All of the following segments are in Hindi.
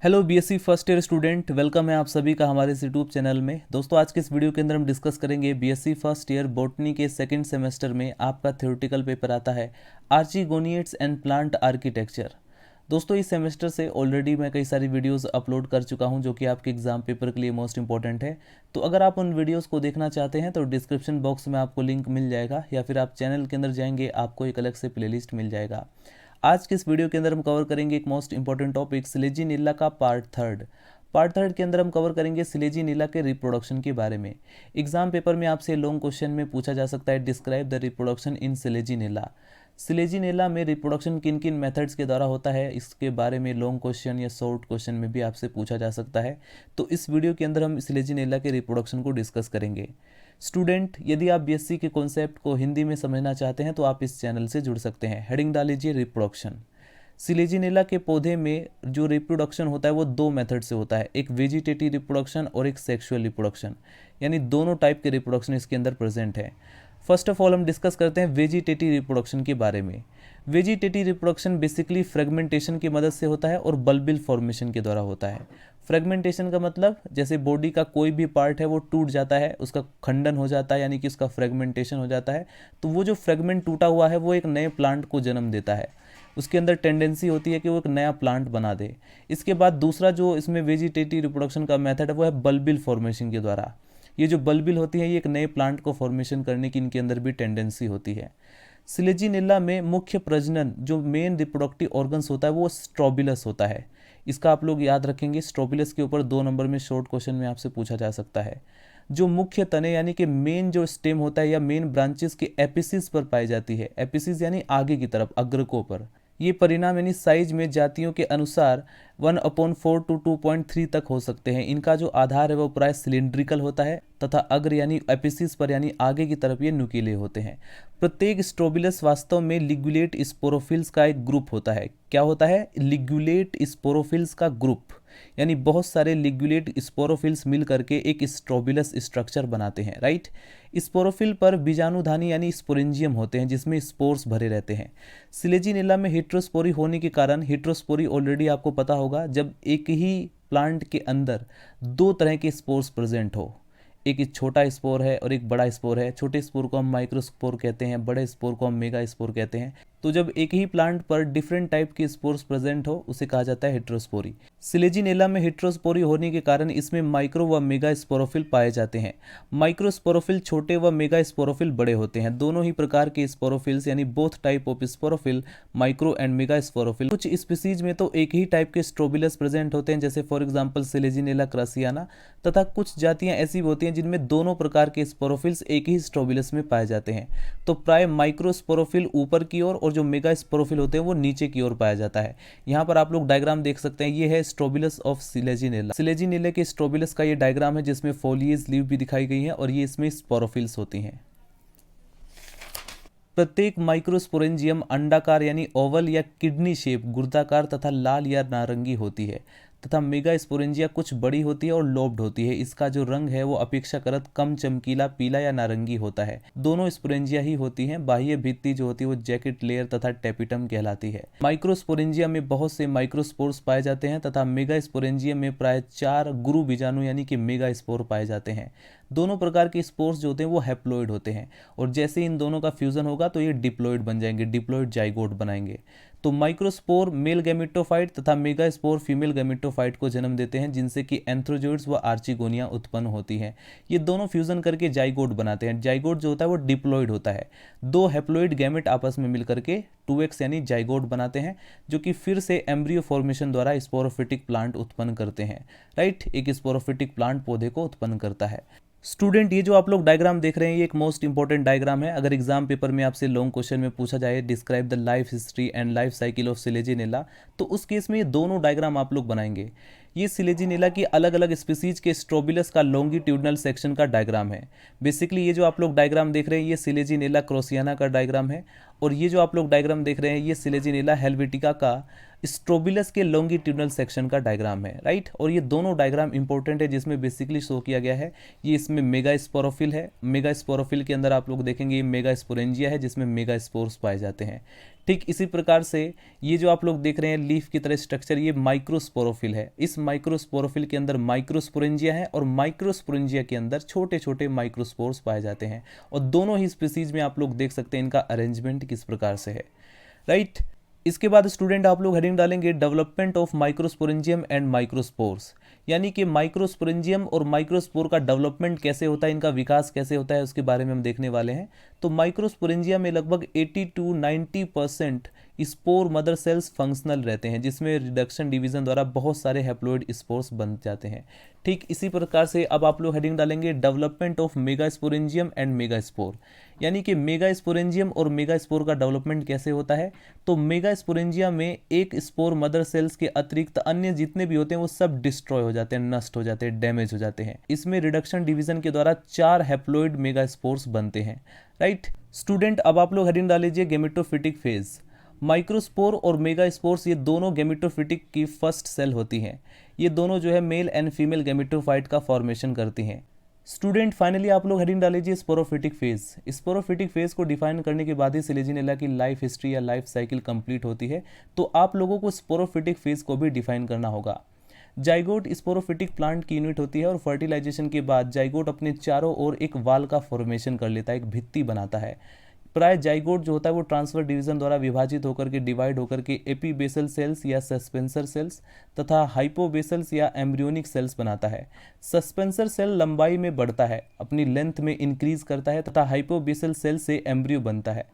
Hello BSc first year student, welcome है आप सभी का हमारे इस यूट्यूब चैनल में। दोस्तों, आज के इस वीडियो के अंदर हम डिस्कस करेंगे बीएससी फर्स्ट ईयर बॉटनी के सेकंड सेमेस्टर में आपका थ्योरेटिकल पेपर आता है आर्चिगोनिएट्स एंड प्लांट आर्किटेक्चर। दोस्तों, इस सेमेस्टर से ऑलरेडी मैं कई सारी वीडियोस अपलोड कर चुका हूं जो कि आपके एग्जाम पेपर के लिए मोस्ट इंपॉर्टेंट है। तो अगर आप उन वीडियोस को देखना चाहते हैं तो डिस्क्रिप्शन बॉक्स में आपको लिंक मिल जाएगा, या फिर आप चैनल के अंदर जाएंगे, आपको एक अलग से प्लेलिस्ट मिल जाएगा। आज के इस वीडियो के अंदर हम कवर करेंगे एक मोस्ट इंपॉर्टेंट टॉपिक सिलेजिनिला का पार्ट थर्ड के अंदर हम कवर करेंगे सिलेजिनिला के रिप्रोडक्शन के बारे में। एग्जाम पेपर में आपसे लॉन्ग क्वेश्चन में पूछा जा सकता है, डिस्क्राइब द रिप्रोडक्शन इन सिलेजिनिला। सिलेजिनिला में रिप्रोडक्शन किन किन मेथड्स के द्वारा होता है, इसके बारे में लॉन्ग क्वेश्चन या शॉर्ट क्वेश्चन में भी आपसे पूछा जा सकता है। तो इस वीडियो के अंदर हम सिलेजिनिला के रिप्रोडक्शन को डिस्कस करेंगे। स्टूडेंट, यदि आप बीएससी के कॉन्सेप्ट को हिंदी में समझना चाहते हैं तो आप इस चैनल से जुड़ सकते हैं। हेडिंग डाल लीजिए रिप्रोडक्शन। सिलेजिनेला के पौधे में जो रिप्रोडक्शन होता है वो दो मेथड से होता है, एक वेजिटेटिव रिप्रोडक्शन और एक सेक्सुअल रिप्रोडक्शन, यानी दोनों टाइप के रिप्रोडक्शन इसके अंदर प्रेजेंट है। फर्स्ट ऑफ ऑल हम डिस्कस करते हैं वेजिटेटिव रिप्रोडक्शन के बारे में। वेजिटेटिव रिप्रोडक्शन बेसिकली फ्रेगमेंटेशन की मदद से होता है और बल्बिल फॉर्मेशन के द्वारा होता है। फ्रेगमेंटेशन का मतलब जैसे बॉडी का कोई भी पार्ट है वो टूट जाता है, उसका खंडन हो जाता है, यानी कि उसका फ्रेगमेंटेशन हो जाता है। तो वो जो फ्रेगमेंट टूटा हुआ है वो एक नए प्लांट को जन्म देता है, उसके अंदर टेंडेंसी होती है कि वो एक नया प्लांट बना दे। इसके बाद दूसरा जो इसमें वेजिटेटिव रिप्रोडक्शन का मेथड है वो है बल्बिल फॉर्मेशन के द्वारा। ये जो बल्बिल होती है ये एक नए प्लांट को फॉर्मेशन करने की इनके अंदर भी टेंडेंसी होती है। सिलेजिनेला में मुख्य प्रजनन जो मेन रिप्रोडक्टिव ऑर्गन्स होता है वो स्ट्रोबिलस होता है। इसका आप लोग याद रखेंगे, स्ट्रोबिलस के ऊपर 2 नंबर में शॉर्ट क्वेश्चन में आपसे पूछा जा सकता है। जो मुख्य तने यानी कि मेन जो स्टेम होता है या मेन ब्रांचेस के एपिसिस पर पाई जाती है। एपिसिस यानी आगे की तरफ, अग्रकों पर। ये परिणाम यानी साइज में जातियों के अनुसार 1/4 to 2.3 तक हो सकते हैं। इनका जो आधार है वो प्राय सिलिंड्रिकल होता है तथा अग्र यानी एपिसिस पर यानी आगे की तरफ ये नुकीले होते हैं। प्रत्येक स्ट्रोबिलस वास्तव में लिग्युलेट स्पोरोफिल्स का एक ग्रुप होता है। क्या होता है? लिग्युलेट स्पोरोफिल्स का ग्रुप, यानी बहुत सारे लिग्युलेट स्पोरोफिल्स मिल करके एक स्ट्रोबिलस स्ट्रक्चर बनाते हैं, राइट। स्पोरोफिल पर बीजाणुधानी यानी स्पोरेंजियम होते हैं जिसमें स्पोर्स भरे रहते हैं। सिलेजिनेला में हेट्रोस्पोरी होने के कारण, हेट्रोस्पोरी ऑलरेडी आपको पता होगा, जब एक ही प्लांट के अंदर 2 तरह के स्पोर्स प्रेजेंट हो, एक छोटा स्पोर है और एक बड़ा स्पोर है। छोटे स्पोर को हम माइक्रोस्पोर कहते हैं, बड़े स्पोर को हम मेगा स्पोर कहते हैं। तो जब एक ही प्लांट पर डिफरेंट टाइप के स्पोर्स प्रेजेंट हो उसे कहा जाता है हेट्रोस्पोरी। सिलेजिनेला में हेट्रोस्पोरी होने के कारण इसमें माइक्रो व मेगा स्पोरोफिल पाए जाते हैं। माइक्रोस्पोरोफिल छोटे व मेगा स्पोरोफिल बड़े होते हैं। दोनों ही प्रकार के स्पोरोफिल्स यानी both type of sporophyll, micro and mega sporophyll. कुछ स्पीसीज में तो एक ही टाइप के स्ट्रोबिलस प्रेजेंट होते हैं, जैसे फॉर एग्जाम्पल सिलेजिनेला क्रासियाना, तथा कुछ जातियां ऐसी होती हैं जिनमें दोनों प्रकार के स्पोरोफिल्स एक ही स्ट्रोबिलस में पाए जाते हैं। तो प्राय माइक्रोस्पोरोफिल ऊपर की ओर और जो मेगा स्पोरोफिल होते हैं वो नीचे की ओर पाया जाता है। यहाँ पर आप लोग डायग्राम देख सकते हैं, ये है स्ट्रोबिलस ऑफ सिलेजिनेला। सिलेजिनेला के स्ट्रोबिलस का ये डायग्राम है जिसमें फोलिएज लीव भी दिखाई गई है और ये इसमें स्पोरोफिल्स होती हैं। प्रत्येक माइक्रोस्पोरेंजियम अंडाकार यानी ओवल या किडनी शेप, गुर्दाकार तथा लाल या नारंगी होती है, तथा मेगा स्पोरेंजिया कुछ बड़ी होती है और लोब्ड होती है। इसका जो रंग है वो अपेक्षाकृत कम चमकीला पीला या नारंगी होता है। दोनों स्पोरेंजिया ही होती हैं। बाह्य भित्ति जो होती है वो जैकेट लेयर तथा टेपिटम कहलाती है। माइक्रोस्पोरेंजिया में बहुत से माइक्रोस्पोर्स पाए जाते हैं तथा मेगा स्पोरेंजिया में प्राय 4 गुरु बीजाणु यानी कि मेगा स्पोर पाए जाते हैं। दोनों प्रकार के स्पोर्स जो होते हैं वो हैप्लॉइड होते हैं और जैसे इन दोनों का फ्यूजन होगा तो ये डिप्लॉइड बन जाएंगे, डिप्लॉइड जाइगोट बनाएंगे। तो माइक्रोस्पोर मेल गैमेटोफाइट तथा मेगा स्पोर फीमेल गैमेटोफाइट को जन्म देते हैं, जिनसे कि एंथ्रोजोइड्स व आर्चिगोनिया उत्पन्न होती हैं। ये दोनों फ्यूजन करके जाइगोट बनाते हैं। जाइगोट जो होता है वो डिप्लॉइड होता है। 2 हैप्लॉइड गैमेट आपस में मिलकर के 2x यानी जाइगोट बनाते हैं, जो कि फिर से एम्ब्रियो फॉर्मेशन द्वारा स्पोरोफिटिक प्लांट उत्पन्न करते हैं, राइट। एक स्पोरोफिटिक प्लांट पौधे को उत्पन्न करता है। स्टूडेंट, ये जो आप लोग डायग्राम देख रहे हैं ये एक मोस्ट इंपॉर्टेंट डायग्राम है। अगर एग्जाम पेपर में आपसे लॉन्ग क्वेश्चन में पूछा जाए describe the life history and life cycle of Selaginella, तो उस केस में ये दोनों डायग्राम आप लोग बनाएंगे। ये सिलेजिनेला की अलग अलग स्पीसीज के स्ट्रोबिलस का लॉन्गिट्यूडनल सेक्शन का डायग्राम है। बेसिकली ये जो आप लोग डायग्राम देख रहे हैं ये सिलेजिनेला क्रोसियाना का डायग्राम है, और ये जो आप लोग डायग्राम देख रहे हैं ये सिलेजिनेला हेल्वेटिका का स्ट्रोबिलस के लॉन्गिट्यूडनल सेक्शन का डायग्राम है, राइट। और ये दोनों डायग्राम इंपॉर्टेंट है जिसमें बेसिकली शो किया गया है ये इसमें मेगा स्पोरोफिल है। मेगा स्पोरोफिल के अंदर आप लोग देखेंगे ये मेगा स्पोरेंजिया है जिसमें मेगा स्पोर्स पाए जाते हैं, ठीक इसी प्रकार से ये जो आप लोग देख रहे हैं लीफ की तरह स्ट्रक्चर, ये माइक्रोस्पोरोफिल है। इस माइक्रोस्पोरोफिल के अंदर माइक्रोस्पोरेंजिया है और माइक्रोस्पोरेंजिया के अंदर छोटे छोटे माइक्रोस्पोर्स पाए जाते हैं। और दोनों ही स्पीसीज में आप लोग देख सकते हैं इनका अरेंजमेंट किस प्रकार से है, राइट। इसके बाद स्टूडेंट आप लोग हेडिंग डालेंगे development of microsporangium and microspores, यानी कि माइक्रोस्पोरेंजियम और माइक्रोस्पोर का डेवलपमेंट कैसे होता है, इनका विकास कैसे होता है, उसके बारे में हम देखने वाले हैं। तो माइक्रोस्पोरेंजिया में लगभग 80 to 90% spore mother cells functional रहते हैं, जिसमें रिडक्शन डिवीजन द्वारा बहुत सारे हैप्लॉइड स्पोर्स बन जाते हैं। ठीक इसी प्रकार से अब आप लोग हेडिंग डालेंगे development of megasporangium and megaspore, यानी कि मेगास्पोरेंजियम और मेगास्पोर का डेवलपमेंट कैसे होता है। तो मेगास्पोरेंजिया में एक स्पोर मदर सेल्स के अतिरिक्त अन्य जितने भी होते हैं वो सब डिस्ट्रॉय हो जाते हैं, नष्ट हो जाते हैं, डैमेज हो जाते हैं। इसमें रिडक्शन डिवीजन के द्वारा 4 हैप्लॉइड मेगास्पोर्स बनते हैं, राइट। स्टूडेंट अब आप लोग हेडिंग डाल लीजिए गेमेटोफिटिक फेज। माइक्रोस्पोर और मेगास्पोर्स ये दोनों गेमेटोफिटिक की फर्स्ट सेल होती हैं। ये दोनों जो है मेल एंड फीमेल गेमेटोफाइट का फॉर्मेशन करती हैं। स्टूडेंट फाइनली आप लोग हेडिंग डाल लीजिए स्पोरोफिटिक फेज। स्पोरोफिटिक फेज को डिफाइन करने के बाद ही सिलेजिनेला की लाइफ हिस्ट्री या लाइफ साइकिल कंप्लीट होती है। तो आप लोगों को स्पोरोफिटिक फेज को भी डिफाइन करना होगा। जाइगोट स्पोरोफिटिक प्लांट की यूनिट होती है और फर्टिलाइजेशन के बाद जाइगोट अपने चारों ओर एक वाल का फॉर्मेशन कर लेता है, एक भित्ति बनाता है। प्राय जाइगोट जो होता है वो ट्रांसफर डिवीजन द्वारा विभाजित होकर के डिवाइड होकर के एपीबेसल सेल्स या सस्पेंसर सेल्स तथा हाइपोबेसल्स या एम्ब्रियोनिक सेल्स बनाता है। सस्पेंसर सेल लंबाई में बढ़ता है, अपनी लेंथ में इंक्रीज करता है तथा हाइपोबेसल सेल से एम्ब्रियो बनता है।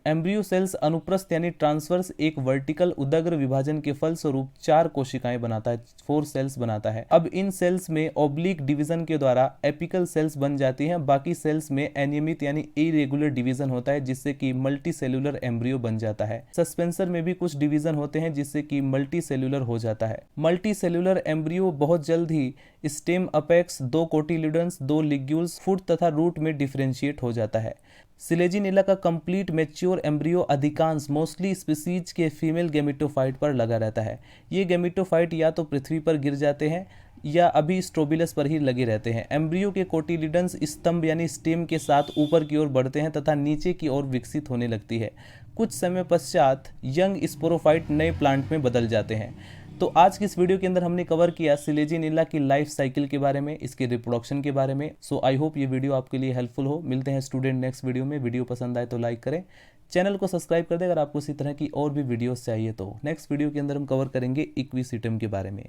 एम्ब्रियो सेल्स अनुप्रस्थ यानी ट्रांसवर्स एक वर्टिकल उदग्र विभाजन के फलस्वरूप 4 कोशिकाएं बनाता है, 4 सेल्स बनाता है। अब इन सेल्स में ऑब्लिक डिवीजन के द्वारा एपिकल सेल्स बन जाती हैं। बाकी सेल्स में अनियमित यानी इरेगुलर डिवीजन होता है, जिससे कि मल्टी सेलुलर एम्ब्रियो बन जाता है। सस्पेंसर में भी कुछ डिवीजन होते हैं जिससे कि मल्टी सेलुलर हो जाता है। मल्टी सेलुलर एम्ब्रियो बहुत जल्द ही स्टेम अपेक्स, 2 कोटिल्यूडन्स, 2 लिग्यूल्स, फुट तथा रूट में डिफरेंशिएट हो जाता है। सिलेजिनेला का कंप्लीट मैच्योर एम्ब्रियो अधिकांश मोस्टली स्पीसीज के फीमेल गेमेटोफाइट पर लगा रहता है। ये गेमेटोफाइट या तो पृथ्वी पर गिर जाते हैं या अभी स्ट्रोबिलस पर ही लगे रहते हैं। एम्ब्रियो के कोटिलिडन्स स्तंभ यानी स्टेम के साथ ऊपर की ओर बढ़ते हैं तथा नीचे की ओर विकसित होने लगती है। कुछ समय पश्चात यंग स्पोरोफाइट नए प्लांट में बदल जाते हैं। तो आज की इस वीडियो के अंदर हमने कवर किया सिलेजिनेला की लाइफ साइकिल के बारे में, इसके रिप्रोडक्शन के बारे में। सो आई होप ये वीडियो आपके लिए हेल्पफुल हो। मिलते हैं स्टूडेंट नेक्स्ट वीडियो में। वीडियो पसंद आए तो लाइक करें, चैनल को सब्सक्राइब कर दें अगर आपको इसी तरह की और भी वीडियोस चाहिए तो। नेक्स्ट वीडियो के अंदर हम कवर करेंगे इक्विसिटम के बारे में।